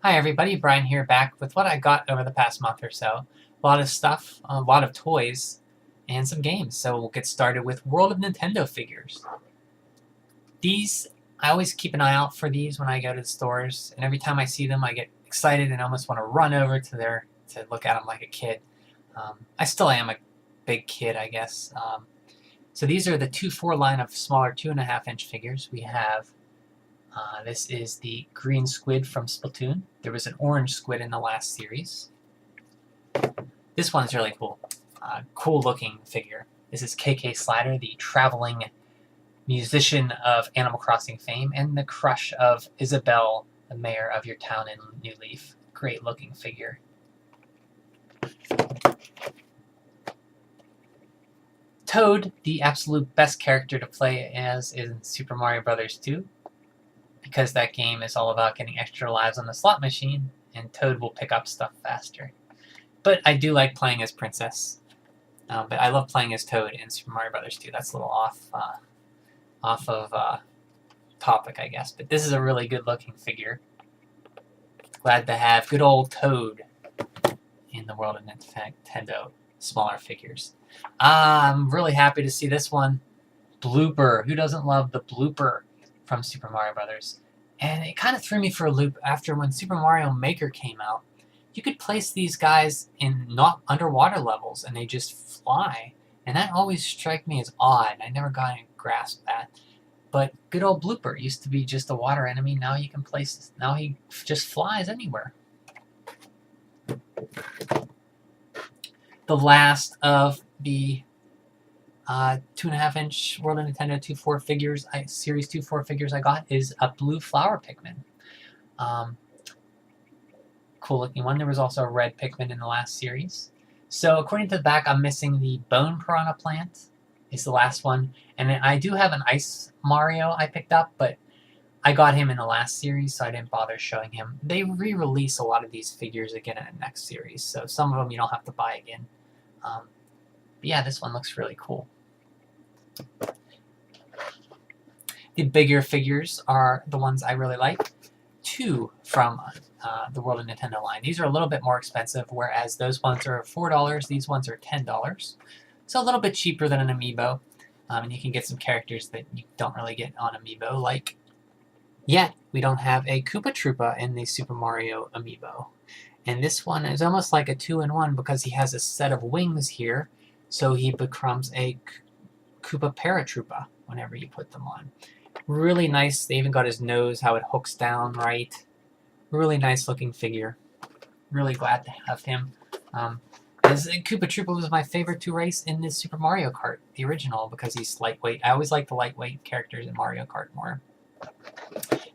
Hi everybody, Brian here back with what I got over the past month or so. A lot of stuff, a lot of toys, and some games. So we'll get started with World of Nintendo figures. These, I always keep an eye out for these when I go to the stores, and every time I see them I get excited and almost want to run over to look at them like a kid. I still am a big kid, I guess. So these are the 2-4 line of smaller 2.5-inch figures. We have this is the green squid from Splatoon. There was an orange squid in the last series. This one's really cool. Cool looking figure. This is KK Slider, the traveling musician of Animal Crossing fame, and the crush of Isabelle, the mayor of your town in New Leaf. Great looking figure. Toad, the absolute best character to play as in Super Mario Bros. 2. Because that game is all about getting extra lives on the slot machine, and Toad will pick up stuff faster. But I do like playing as Princess. But I love playing as Toad in Super Mario Bros. 2. That's a little off of topic, I guess. But this is a really good-looking figure. Glad to have good old Toad in the world of Nintendo smaller figures. I'm really happy to see this one. Blooper. Who doesn't love the Blooper from Super Mario Brothers? And it kind of threw me for a loop after when Super Mario Maker came out. You could place these guys in not underwater levels and they just fly. And that always struck me as odd. I never got to grasp that. But good old Blooper used to be just a water enemy. Now you can place, now he just flies anywhere. The last of the 2.5-inch World of Nintendo 2-4 figures, Series 2-4 figures I got is a blue flower Pikmin. Cool looking one. There was also a red Pikmin in the last series. So according to the back, I'm missing the Bone Piranha Plant. Is the last one. And I do have an Ice Mario I picked up, but I got him in the last series, so I didn't bother showing him. They re-release a lot of these figures again in the next series, so some of them you don't have to buy again. But yeah, this one looks really cool. The bigger figures are the ones I really like. Two from the World of Nintendo line. These are a little bit more expensive, whereas those ones are $4. These ones are $10. So a little bit cheaper than an amiibo. And you can get some characters that you don't really get on amiibo, like yet we don't have a Koopa Troopa in the Super Mario amiibo. And this one is almost like a 2-in-1 because he has a set of wings here, so he becomes a Koopa Paratroopa whenever you put them on. Really nice. They even got his nose, how it hooks down right. Really nice looking figure. Really glad to have him. Koopa Troopa was my favorite to race in this Super Mario Kart, the original, because he's lightweight. I always like the lightweight characters in Mario Kart more.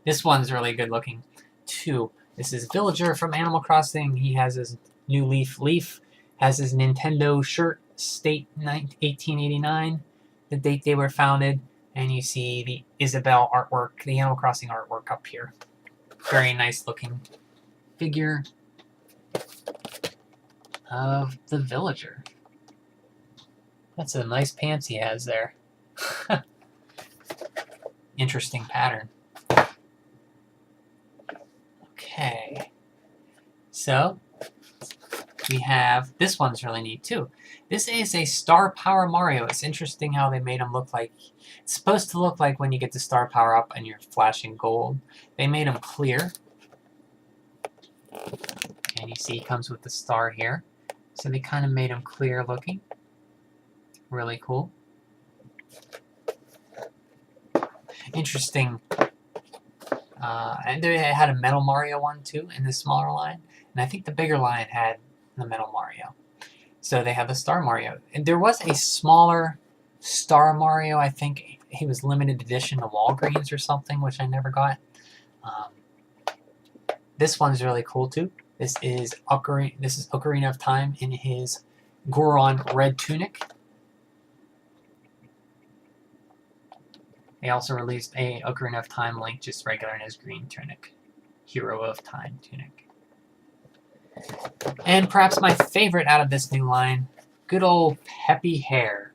This one's really good looking too. This is Villager from Animal Crossing. He has his New Leaf has his Nintendo shirt, state 1889, the date they were founded, and you see the Isabelle artwork, the Animal Crossing artwork up here. Very nice looking figure of the Villager. That's a nice pants he has there. Interesting pattern. Okay, so we have, this one's really neat too. This is a Star Power Mario. It's interesting how they made him look like, it's supposed to look like when you get the Star Power up and you're flashing gold. They made him clear. And you see he comes with the star here. So they kind of made him clear looking. Really cool. Interesting. And they had a Metal Mario one too in the smaller line. And I think the bigger line had the Metal Mario. So they have the Star Mario. And there was a smaller Star Mario. I think he was limited edition to Walgreens or something, which I never got. This one's really cool too. This is Ocarina of Time in his Goron red tunic. They also released a Ocarina of Time Link, just regular in his green tunic. Hero of Time tunic. And perhaps my favorite out of this new line, good old Peppy Hare.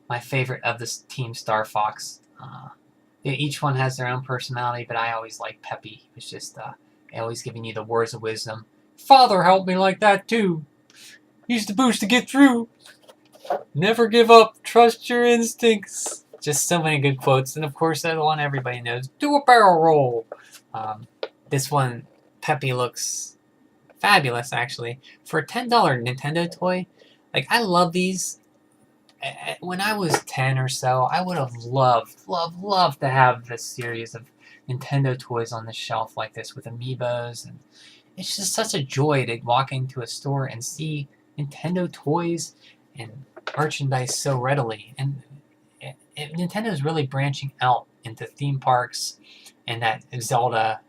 My favorite of this Team Star Fox. Each one has their own personality, but I always like Peppy. He was just always giving you the words of wisdom. Father helped me like that too. Use the boost to get through. Never give up. Trust your instincts. Just so many good quotes. And of course, the one everybody knows. Do a barrel roll. This one, Peppy looks fabulous, actually. For a $10 Nintendo toy, like, I love these. When I was 10 or so, I would have loved to have this series of Nintendo toys on the shelf like this with amiibos. And it's just such a joy to walk into a store and see Nintendo toys and merchandise so readily. And Nintendo is really branching out into theme parks and that Zelda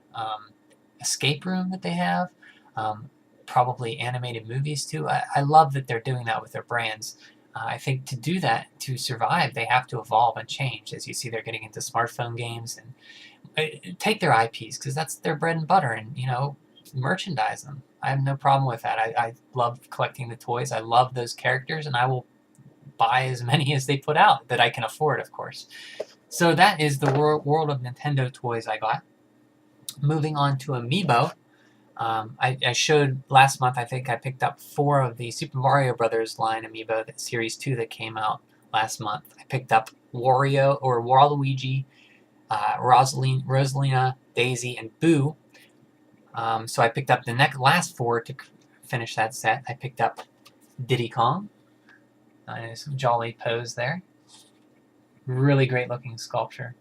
escape room that they have. Probably animated movies too. I love that they're doing that with their brands. I think to do that, to survive, they have to evolve and change. As you see, they're getting into smartphone games and take their IPs because that's their bread and butter, and merchandise them. I have no problem with that. I love collecting the toys. I love those characters, and I will buy as many as they put out that I can afford, of course. So that is the world of Nintendo toys I got. Moving on to Amiibo. I showed last month, I think I picked up 4 of the Super Mario Brothers line Amiibo, that Series 2 that came out last month. I picked up Wario, or Waluigi, Rosalina, Daisy, and Boo. So I picked up the last 4 to finish that set. I picked up Diddy Kong. Nice jolly pose there. Really great looking sculpture.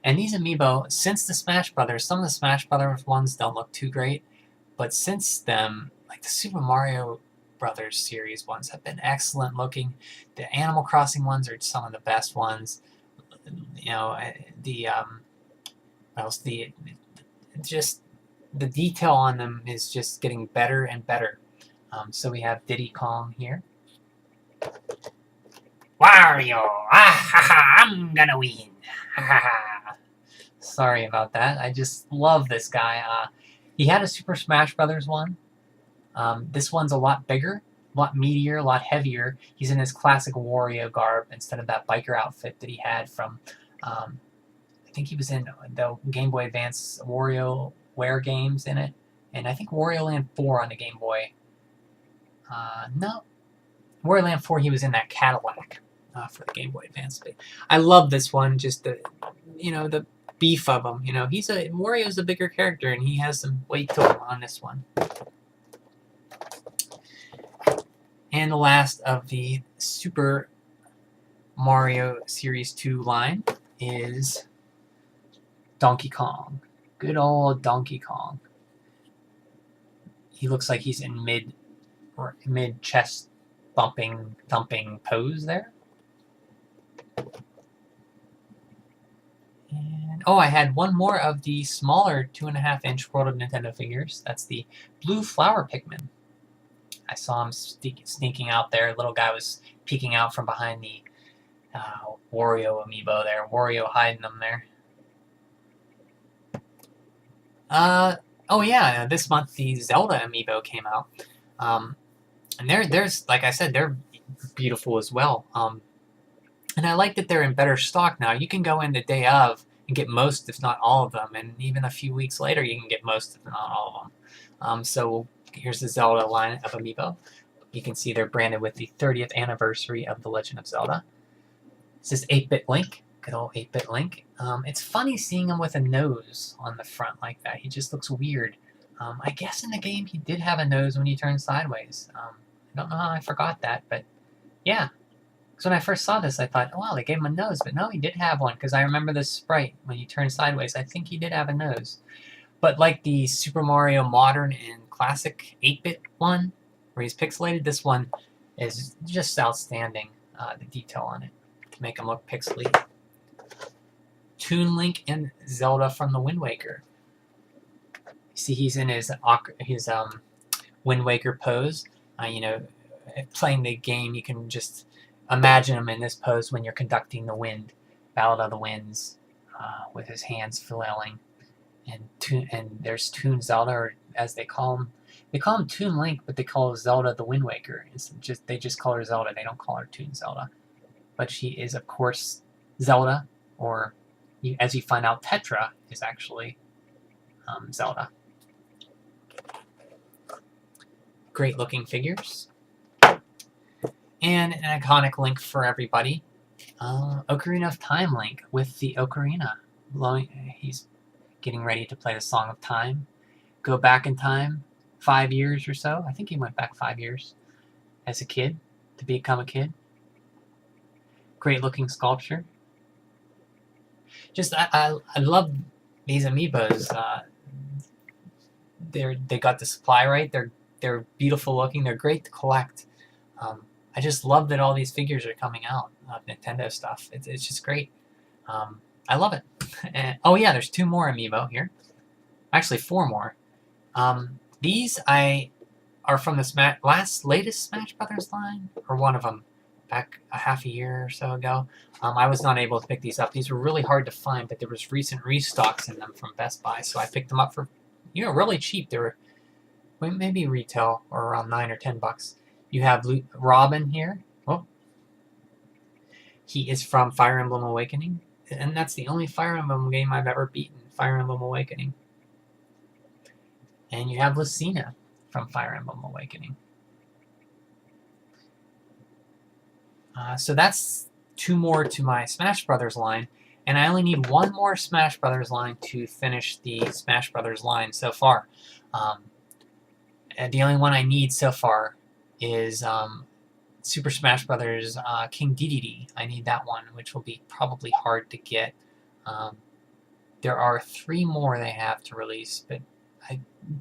And these Amiibo, since the Smash Brothers, some of the Smash Brothers ones don't look too great, but since them, like the Super Mario Brothers series ones have been excellent looking. The Animal Crossing ones are some of the best ones. Just the detail on them is just getting better and better. So we have Diddy Kong here. Wario! I'm gonna win! Sorry about that. I just love this guy. He had a Super Smash Brothers one. This one's a lot bigger, a lot meatier, a lot heavier. He's in his classic Wario garb instead of that biker outfit that he had from, I think he was in the Game Boy Advance WarioWare games in it. And I think Wario Land 4 on the Game Boy. No. Wario Land 4, he was in that Cadillac for the Game Boy Advance. But I love this one, just the beef of him. Wario's a bigger character, and he has some weight to him on this one. And the last of the Super Mario Series 2 line is Donkey Kong. Good old Donkey Kong. He looks like he's in mid chest thumping pose there. And I had one more of the smaller 2.5-inch World of Nintendo figures. That's the Blue Flower Pikmin. I saw him sneaking out there. Little guy was peeking out from behind the Wario amiibo there. Wario hiding them there. This month the Zelda amiibo came out. And there's, like I said, they're beautiful as well. And I like that they're in better stock now. You can go in the day of and get most, if not all of them. And even a few weeks later, you can get most, if not all of them. So here's the Zelda line of amiibo. You can see they're branded with the 30th anniversary of The Legend of Zelda. This is 8-bit Link. Good old 8-bit Link. It's funny seeing him with a nose on the front like that. He just looks weird. I guess in the game he did have a nose when he turned sideways. I don't know how I forgot that, but yeah. Because when I first saw this, I thought, oh, wow, they gave him a nose. But no, he did have one, because I remember this sprite. When he turned sideways, I think he did have a nose. But like the Super Mario Modern and Classic 8-bit one, where he's pixelated, this one is just outstanding, the detail on it, to make him look pixely. Toon Link and Zelda from the Wind Waker. See, he's in his Wind Waker pose. Playing the game, you can just imagine him in this pose when you're conducting the Wind, Ballad of the Winds, with his hands flailing. And there's Toon Zelda, or as they call him. They call him Toon Link, but they call Zelda the Wind Waker. They just call her Zelda. They don't call her Toon Zelda. But she is, of course, Zelda, or as you find out, Tetra is actually Zelda. Great looking figures. And an iconic link for everybody. Ocarina of Time link with the ocarina. He's getting ready to play the Song of Time. Go back in time 5 years or so. I think he went back 5 years as a kid to become a kid. Great looking sculpture. Just I love these amiibos. They got the supply right. They're beautiful looking. They're great to collect. I just love that all these figures are coming out of Nintendo stuff. It's just great. I love it. And, oh yeah, there's 2 more amiibo here. Actually, 4 more. These are from the latest Smash Brothers line, or one of them, back a half a year or so ago. I was not able to pick these up. These were really hard to find, but there was recent restocks in them from Best Buy, so I picked them up for, really cheap. They were maybe retail or around $9 or $10. You have Robin here. Oh, he is from Fire Emblem Awakening, and that's the only Fire Emblem game I've ever beaten. Fire Emblem Awakening. And you have Lucina from Fire Emblem Awakening. So that's 2 more to my Smash Brothers line, and I only need 1 more Smash Brothers line to finish the Smash Brothers line so far. And the only one I need so far is Super Smash Brothers King Dedede. I need that one, which will be probably hard to get. There are 3 more they have to release, but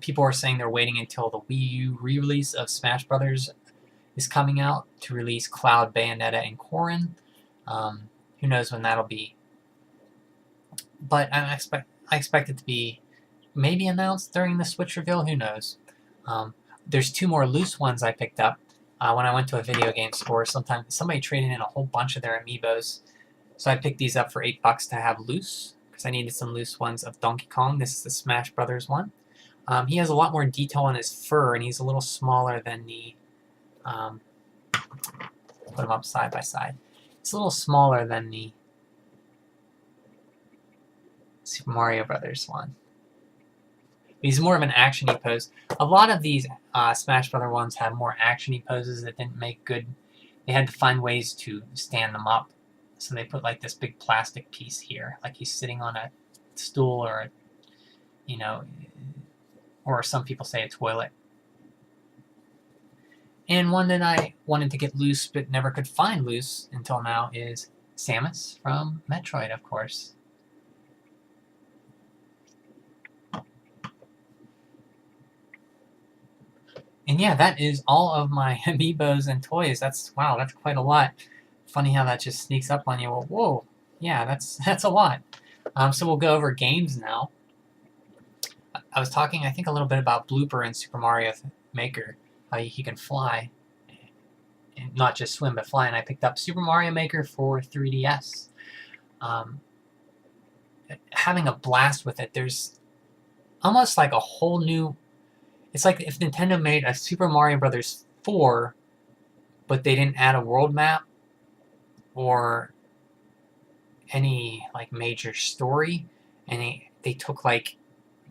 people are saying they're waiting until the Wii U re-release of Smash Brothers is coming out to release Cloud, Bayonetta, and Corrin. Who knows when that'll be? But I expect it to be maybe announced during the Switch reveal. Who knows? There's 2 more loose ones I picked up when I went to a video game store. Somebody traded in a whole bunch of their amiibos, so I picked these up for $8 to have loose because I needed some loose ones of Donkey Kong. This is the Smash Brothers one. He has a lot more detail on his fur, and he's a little smaller than the. Put them up side by side. It's a little smaller than the Super Mario Brothers one. He's more of an action-y pose. A lot of these Smash Brother ones have more action-y poses that didn't make good. They had to find ways to stand them up. So they put like this big plastic piece here, like he's sitting on a stool or or some people say a toilet. And one that I wanted to get loose but never could find loose until now is Samus from Metroid, of course. And yeah, that is all of my amiibos and toys. Wow, that's quite a lot. Funny how that just sneaks up on you. Well, whoa, yeah, that's a lot. So we'll go over games now. I was talking, I think, a little bit about Blooper in Super Mario Maker. How he can fly, and not just swim, but fly. And I picked up Super Mario Maker for 3DS. Having a blast with it. There's almost like a whole new. It's like if Nintendo made a Super Mario Brothers 4, but they didn't add a world map or any like major story, and they took like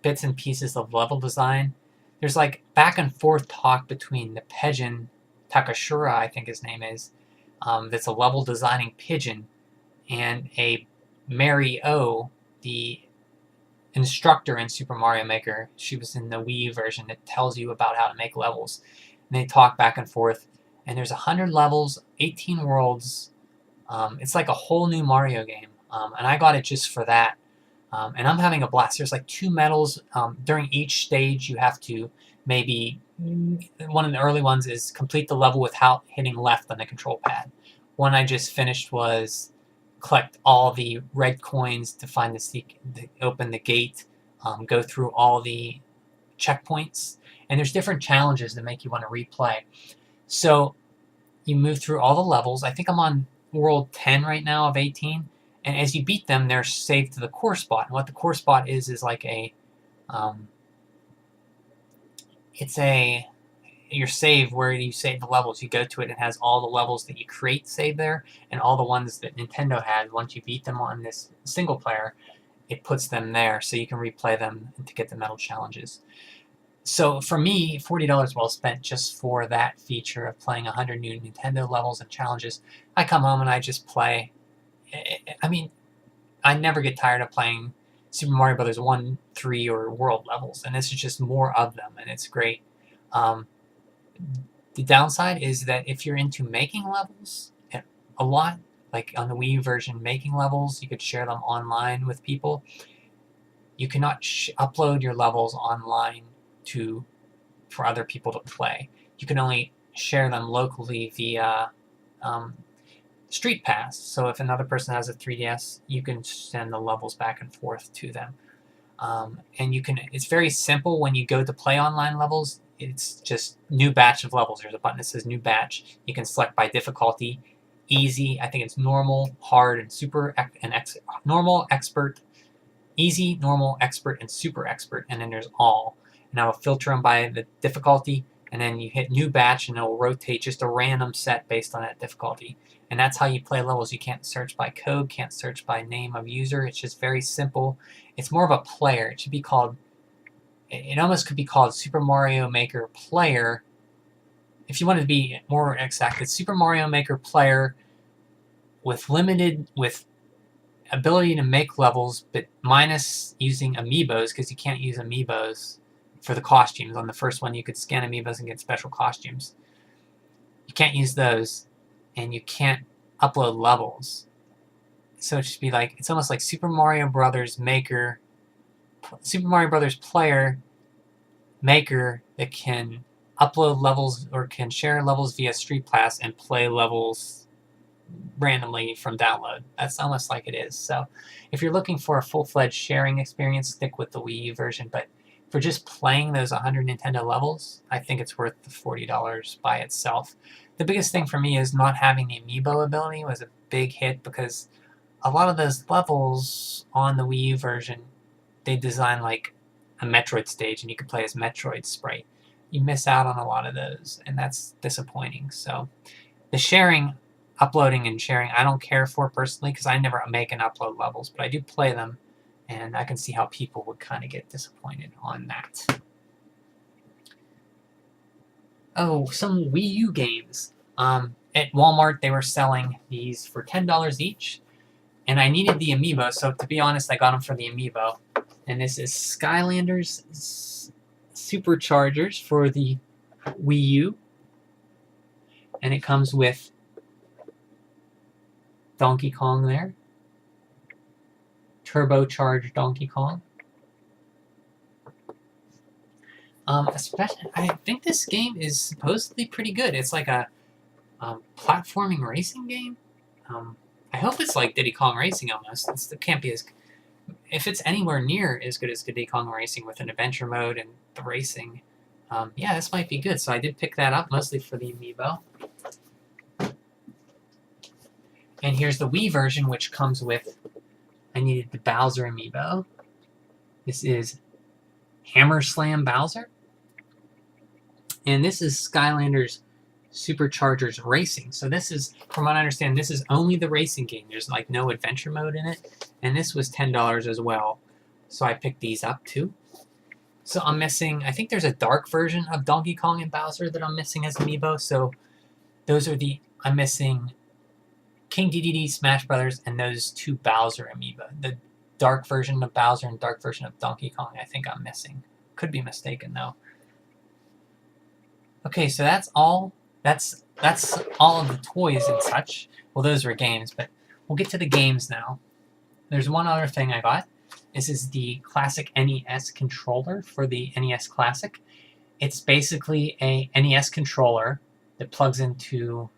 bits and pieces of level design. There's like back and forth talk between the pigeon, Takashura, I think his name is, that's a level designing pigeon, and a Mary O, the instructor in Super Mario Maker. She was in the Wii version that tells you about how to make levels. And they talk back and forth, and there's 100 levels, 18 worlds. It's like a whole new Mario game, and I got it just for that. And I'm having a blast. There's like 2 medals. During each stage, you have to maybe, one of the early ones is complete the level without hitting left on the control pad. One I just finished was collect all the red coins to find open the gate, go through all the checkpoints. And there's different challenges that make you want to replay. So you move through all the levels. I think I'm on World 10 right now of 18. And as you beat them, they're saved to the core spot. And what the core spot is like a, your save where you save the levels. You go to it, it has all the levels that you create saved there, and all the ones that Nintendo had. Once you beat them on this single player, it puts them there, so you can replay them to get the medal challenges. So for me, $40 well spent just for that feature of playing 100 new Nintendo levels and challenges. I come home and I just play. I mean, I never get tired of playing Super Mario Brothers 1, 3, or World levels, and this is just more of them, and it's great. Um, the downside is that if you're into making levels a lot, like on the Wii U version, making levels, you could share them online with people. You cannot upload your levels online for other people to play. You can only share them locally via Street Pass. So if another person has a 3DS, you can send the levels back and forth to them. And you can. It's very simple when you go to play online levels. It's just new batch of levels. There's a button that says new batch. You can select by difficulty, easy. I think it's normal, hard, and super, normal, expert, easy, normal, expert, and super expert. And then there's all. And I will filter them by the difficulty. And then you hit new batch, and it will rotate just a random set based on that difficulty. And that's how you play levels. You can't search by code, can't search by name of user. It's just very simple. It's more of a player. It should be called, it almost could be called Super Mario Maker Player. If you wanted to be more exact, it's Super Mario Maker Player with ability to make levels, but minus using amiibos, because you can't use amiibos for the costumes. On the first one, you could scan amiibos and get special costumes. You can't use those, and you can't upload levels. So it should be like, it's almost like Super Mario Brothers Maker, Super Mario Brothers Player Maker that can upload levels or can share levels via Street Pass and play levels randomly from download. That's almost like it is. So if you're looking for a full-fledged sharing experience, stick with the Wii U version. But for just playing those 100 Nintendo levels, I think it's worth the $40 by itself. The biggest thing for me is not having the amiibo ability was a big hit, because a lot of those levels on the Wii U version, they design like a Metroid stage, and you can play as Metroid sprite. You miss out on a lot of those, and that's disappointing. So the sharing, uploading and sharing, I don't care for personally, because I never make and upload levels, but I do play them, and I can see how people would kind of get disappointed on that. Oh, some Wii U games. At Walmart, they were selling these for $10 each, and I needed the amiibo, so to be honest, I got them for the amiibo. And this is Skylanders Superchargers for the Wii U, and it comes with Donkey Kong there, turbocharged Donkey Kong. Especially, I think this game is supposedly pretty good. It's like a platforming racing game. I hope it's like Diddy Kong Racing almost. It can't be as... If it's anywhere near as good as Diddy Kong Racing with an adventure mode and the racing, yeah, this might be good. So I did pick that up, mostly for the amiibo. And here's the Wii version, which comes with... I needed the Bowser amiibo. This is Hammer Slam Bowser. And this is Skylanders Superchargers Racing. So this is, from what I understand, this is only the racing game. There's like no adventure mode in it. And this was $10 as well. So I picked these up too. So I'm missing, I think there's a dark version of Donkey Kong and Bowser that I'm missing as amiibo. So those are I'm missing King Dedede, Smash Brothers, and those two Bowser amiibo. The dark version of Bowser and dark version of Donkey Kong, I think I'm missing. Could be mistaken though. Okay, so that's all. That's all of the toys and such. Well, those were games, but we'll get to the games now. There's one other thing I got. This is the classic NES controller for the NES Classic. It's basically a NES controller that plugs into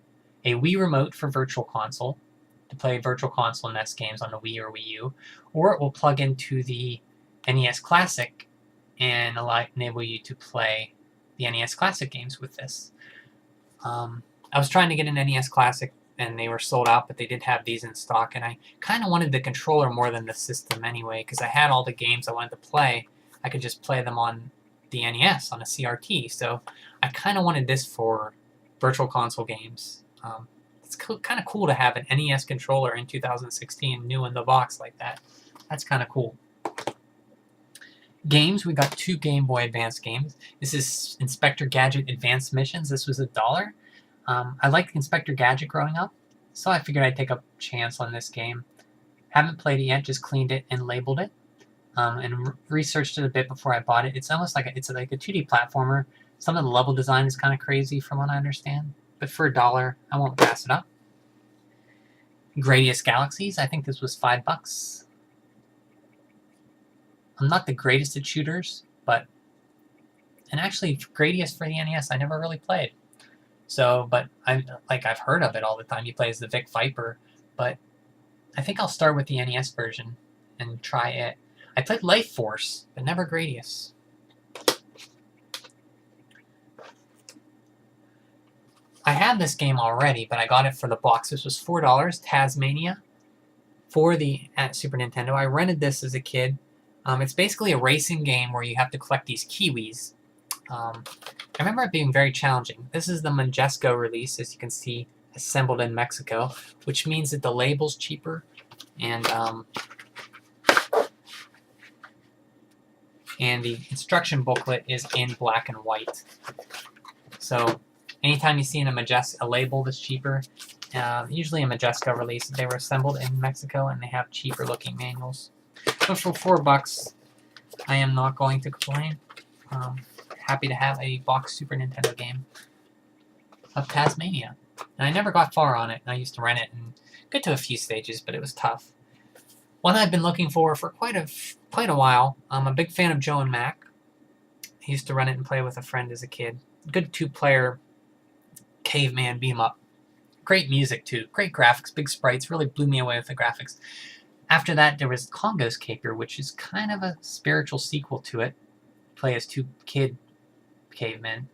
a Wii remote for Virtual Console to play Virtual Console NES games on the Wii or Wii U, or it will plug into the NES Classic and enable you to play the NES Classic games with this. I was trying to get an NES Classic, and they were sold out, but they did have these in stock, and I kind of wanted the controller more than the system anyway, because I had all the games I wanted to play. I could just play them on the NES, on a CRT, so I kind of wanted this for Virtual Console games. It's kind of cool to have an NES controller in 2016 new in the box like that. That's kind of cool. Games, we got 2 Game Boy Advance games. This is Inspector Gadget Advanced Missions. This was $1. I liked Inspector Gadget growing up, so I figured I'd take a chance on this game. Haven't played it yet, just cleaned it and labeled it, and researched it a bit before I bought it. It's almost like it's like a 2D platformer. Some of the level design is kind of crazy from what I understand, but for $1, I won't pass it up. Gradius Galaxies, I think this was $5. I'm not the greatest at shooters, and actually Gradius for the NES I never really played. So, but I've heard of it all the time. You play as the Vic Viper, but I think I'll start with the NES version and try it. I played Life Force, but never Gradius. I had this game already, but I got it for the box. This was $4, Tasmania, for the Super Nintendo. I rented this as a kid. It's basically a racing game where you have to collect these kiwis. I remember it being very challenging. This is the Majesco release, as you can see, assembled in Mexico, which means that the label's cheaper, and the instruction booklet is in black and white. So anytime you see a label that's cheaper, usually a Majesco release, they were assembled in Mexico and they have cheaper looking manuals. But for $4, I am not going to complain. Happy to have a box Super Nintendo game of Tasmania. And I never got far on it. I used to rent it and get to a few stages, but it was tough. One I've been looking for quite a while. I'm a big fan of Joe and Mac. I used to run it and play with a friend as a kid. Good 2-player caveman beat-em-up. Great music, too. Great graphics, big sprites. Really blew me away with the graphics. After that, there was Congo's Caper, which is kind of a spiritual sequel to it. Play as 2 kid cavemen.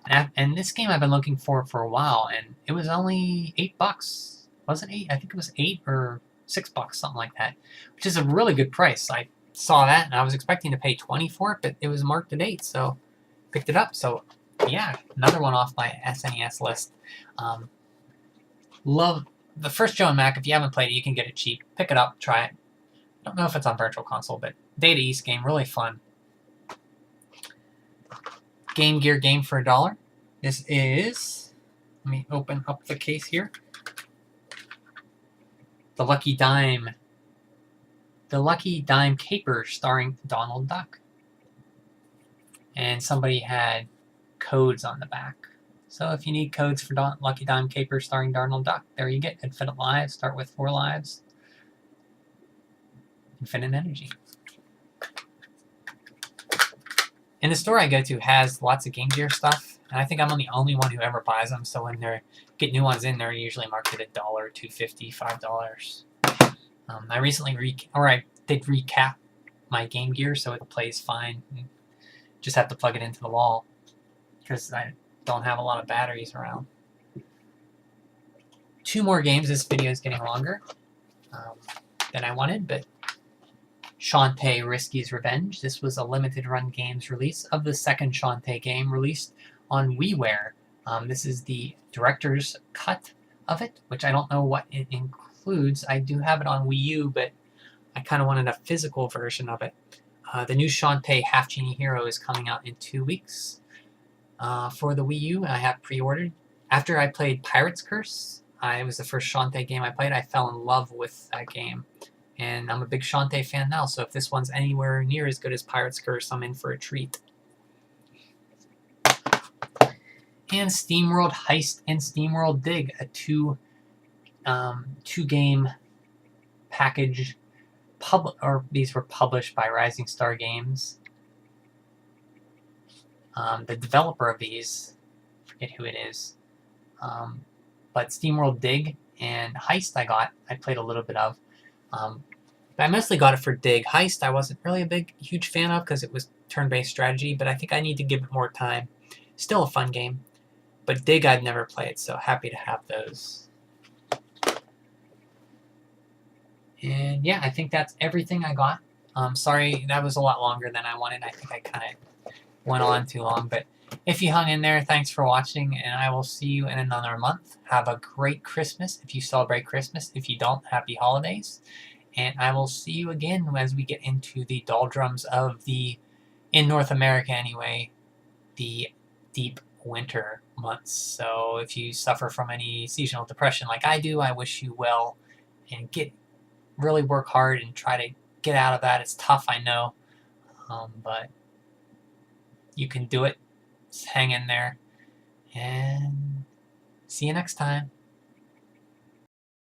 And this game I've been looking for a while, and it was only $8. Was it 8? I think it was 8 or $6, something like that, which is a really good price. I saw that, and I was expecting to pay $20 for it, but it was marked at 8, so picked it up. So, yeah, another one off my SNES list. Love the first Joe and Mac. If you haven't played it, you can get it cheap. Pick it up, try it. I don't know if it's on Virtual Console, but Data East game, really fun. Game Gear game for $1. This is, let me open up the case here. The Lucky Dime. The Lucky Dime Caper starring Donald Duck. And somebody had codes on the back. So if you need codes for Lucky Dime Caper starring Donald Duck, there you get Infinite Lives. Start with 4 lives. Infinite energy. And the store I go to has lots of Game Gear stuff, and I think I'm the only one who ever buys them, so when they get new ones in, they're usually marked at $1, $2.50, $5. I recently I did recap my Game Gear so it plays fine. Just have to plug it into the wall because I don't have a lot of batteries around. 2 more games. This video is getting longer than I wanted, but Shantae Risky's Revenge. This was a limited run games release of the second Shantae game released on WiiWare. This is the director's cut of it, which I don't know what it includes. I do have it on Wii U, but I kind of wanted a physical version of it. The new Shantae Half Genie Hero is coming out in 2 weeks for the Wii U. I have pre-ordered. After I played Pirate's Curse, it was the first Shantae game I played. I fell in love with that game. And I'm a big Shantae fan now, so if this one's anywhere near as good as Pirate's Curse, I'm in for a treat. And SteamWorld Heist and SteamWorld Dig, a 2-game package. These were published by Rising Star Games. The developer of these, I forget who it is, but SteamWorld Dig and Heist I played a little bit of. But I mostly got it for Dig. Heist I wasn't really a huge fan of because it was turn-based strategy, but I think I need to give it more time. Still a fun game. But Dig I'd never played, so happy to have those. And yeah, I think that's everything I got. Sorry, that was a lot longer than I wanted. I think I kind of went on too long, but if you hung in there, thanks for watching, and I will see you in another month. Have a great Christmas if you celebrate Christmas. If you don't, happy holidays. And I will see you again as we get into the doldrums of the in North America anyway, the deep winter months. So if you suffer from any seasonal depression like I do, I wish you well, and really work hard and try to get out of that. It's tough, I know, but you can do it. Just hang in there, and see you next time.